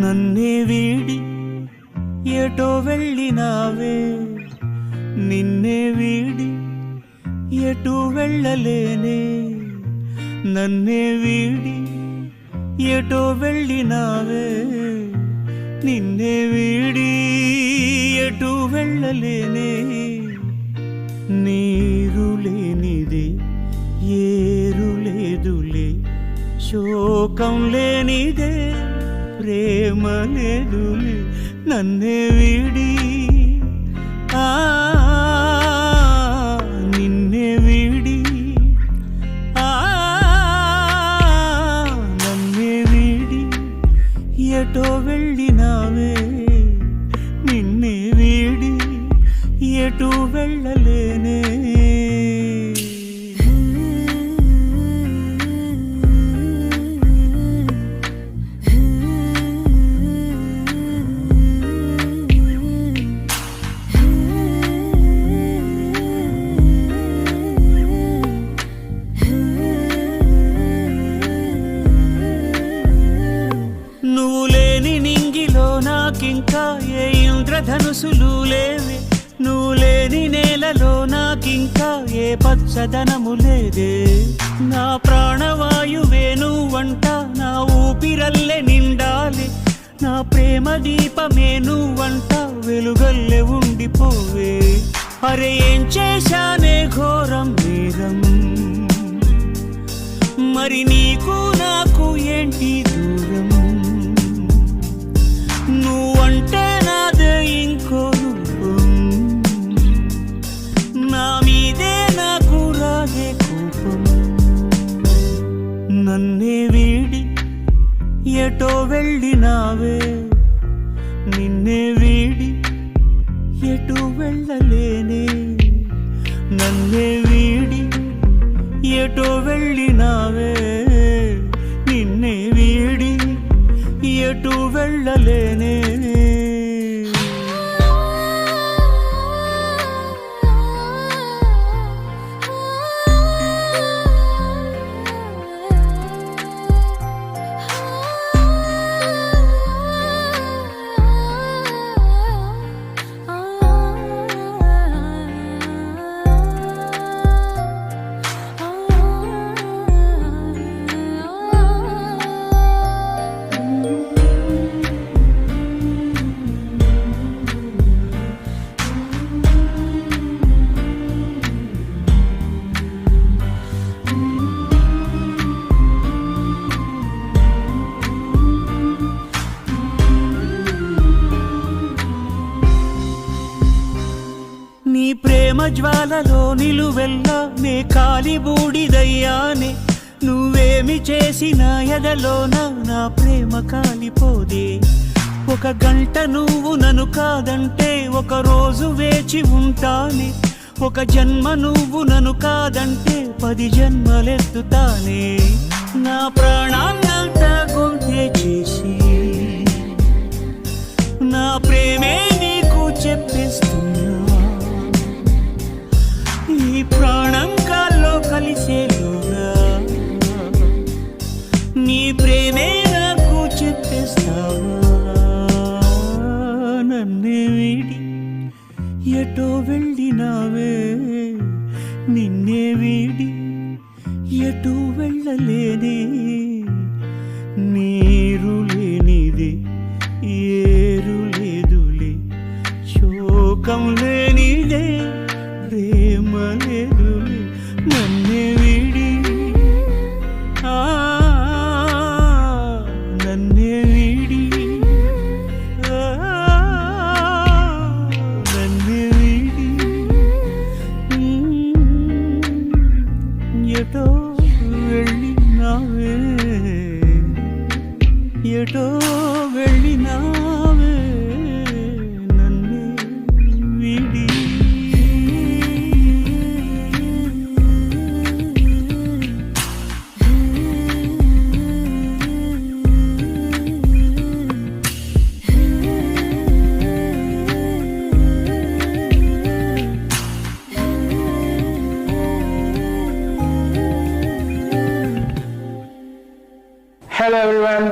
నన్నే వీడి ఎటో వెళ్ళినావే, నిన్నే వీడి ఎటు వెళ్ళలేనే. నన్నే వీడి ఎటో వెళ్ళినావే, నిన్నే వీడి ఎటు వెళ్ళలేనే. నీరు లేనిదే ఏరు లేదులే, శోకం లేనిదే ప్రేమ లేదులే. నన్నే వీడి నిన్నే వీడి నన్నే వీడి ఎటో వెళ్ళినావే, నిన్నే వీడి ఎటు వెళ్ళలేనే. నువ్వు లేని నింగిలో నాకింకా ఏ ఇంద్రధనుసులు లేవే, నువ్వు లేని నేలలో నాకింకా ఏ పచ్చదనము లేదే. నా ప్రాణవాయువే నువ్వంట, నా ఊపిరల్లే నిండాలి, నా ప్రేమ దీపమే నువ్వంట, వెలుగల్లే ఉండిపోవే. అరే ఏం చేశానే ఘోరం నేరం, మరి నీకు నాకు ఏంటి దూరం. నువ్వంటే నాదే ఇంకో రూపం, నా మీదే నాకు రాదే కోపం. నన్నే వీడి ఎటో వెళ్ళినావే, నిన్నే వీడి ఎటు వెళ్ళలేనే. నన్నే వీడి ఎటో వెళ్ళినావే, నిన్నే వీడి ఎటు వెళ్ళలేనే. నీ ప్రేమ జ్వాలలో నిలువెల్లా నే కాలి బూడిదయ్యానే. నువ్వేమి చేసిన ఎదలోన నా ప్రేమ కాలిపోదే. ఒక గంట నువ్వు నన్ను కాదంటే ఒక రోజు వేచి ఉంటానే. ఒక జన్మ నువ్వు నన్ను కాదంటే 10 జన్మలెత్తుతానే. నా ప్రాణాన్నంతా గొంతే చేసి నా ప్రేమే నీకు చెప్పేస్తున్నా. ఈ ప్రాణం కాల్లో కలిసేలుగా నీ ప్రేమే నాకు చెప్పేస్తావా. నన్నే వీడి ఎటో వెళ్ళినావే, నిన్నే వీడి ఎటు వెళ్ళలేనే. నీరు లేనిదే ఏరు లేదులే, శోకం లేనిదే ప్రేమ లేదులే. నన్నే వీడి నన్నే వీడి నన్నే వీడి ఎటో వెళ్ళినావే, ఎటో వెళ్ళినావే. నన్నే వీడి Hello everyone,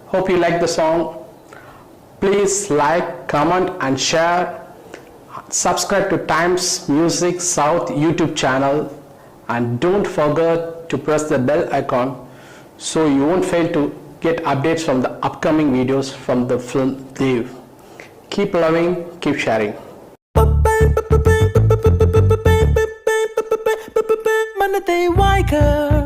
hope you like the song. Please like, comment and share. Subscribe to Times Music South YouTube channel and don't forget to press the bell icon so you won't fail to get updates from the upcoming videos from the film Dev. Keep loving, keep sharing. Manatay Waika.